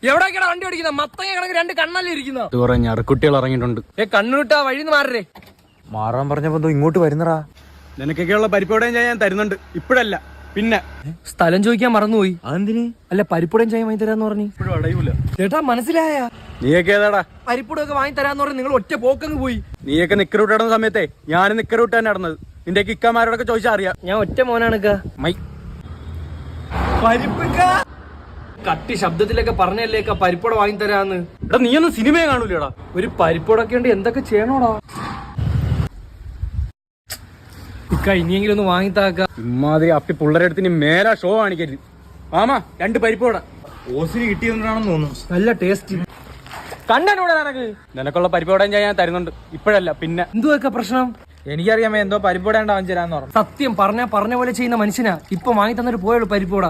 എവിടേക്കാണ് വണ്ടി ഓടിക്കുന്ന? മത്തങ്ങ കണക്ക് രണ്ട് കണ്ണല്ലേ ഇരിക്കുന്ന? ഞറക്കുട്ടികൾ ഇറങ്ങിയിട്ടുണ്ട്. കണ്ണുവിട്ടാ വഴിന്ന് മാറേ. മാറാൻ പറഞ്ഞപ്പോ ഇങ്ങോട്ട് വരുന്നടാ. നിനക്കൊക്കെയുള്ള പരിപ്പോടയും ഞാൻ തരുന്നുണ്ട്, ഇപ്പഴല്ല പിന്നെ. സ്ഥലം ചോദിക്കാൻ മറന്നുപോയി. അതെന്തിന്? അല്ല പരിപ്പുടയും ചായ വാങ്ങി തരാന്ന് പറഞ്ഞു. ഇപ്പോഴും അടയൂല ചേട്ടാ മനസ്സിലായ? നീയൊക്കെ ഏതാടാ? പരിപ്പുടൊക്കെ വാങ്ങി തരാന്ന് പറഞ്ഞ് നിങ്ങൾ ഒറ്റ പോക്കങ്ങ് പോയി. നീയൊക്കെ നിക്കറ് വിട്ടിടുന്ന സമയത്തെ ഞാനും നിക്കറ് വിട്ട് തന്നെ നടന്നത്. നിന്റെ ഇക്കമാരോടൊക്കെ ചോദിച്ചാ അറിയാം. ഞാൻ ഒറ്റ മോനാണ് കട്ടി ശബ്ദത്തിലൊക്കെ പറഞ്ഞല്ലേക്ക പരിപ്പുട വാങ്ങി തരാന്ന്. എടാ നീയൊന്നും സിനിമയെ കാണൂലടാ. ഒരു പരിപ്പുടൊക്കെ ഉണ്ട്, എന്തൊക്കെ ചെയ്യണോടാ ഇക്ക? ഇനിയെങ്കിലും ഒന്ന് വാങ്ങിത്താക്ക. ഇമ്മാതിരി അപ്പി പിള്ളേരെ അടുത്ത് മേലാ ഷോ കാണിക്കരുത്. മാമാ 2 പരിപ്പോട ഓസിന് കിട്ടിയെന്നാണെന്ന് തോന്നുന്നു. നല്ല ടേസ്റ്റ്. കണ്ടൂടെ നിനക്ക്? നിനക്കുള്ള പരിപ്പോടയും ഞാൻ തരുന്നുണ്ട്, ഇപ്പഴല്ല പിന്നെ. എന്തുവൊക്കെ പ്രശ്നം? എനിക്കറിയാമോ എന്തോ പരിപ്പോടേണ്ട വാങ്ങിച്ചരാന്ന് പറഞ്ഞു. സത്യം പറഞ്ഞ പോലെ ചെയ്യുന്ന മനുഷ്യനാ. ഇപ്പൊ വാങ്ങി തന്നിട്ട് പോയുള്ളൂ പരിപ്പോട.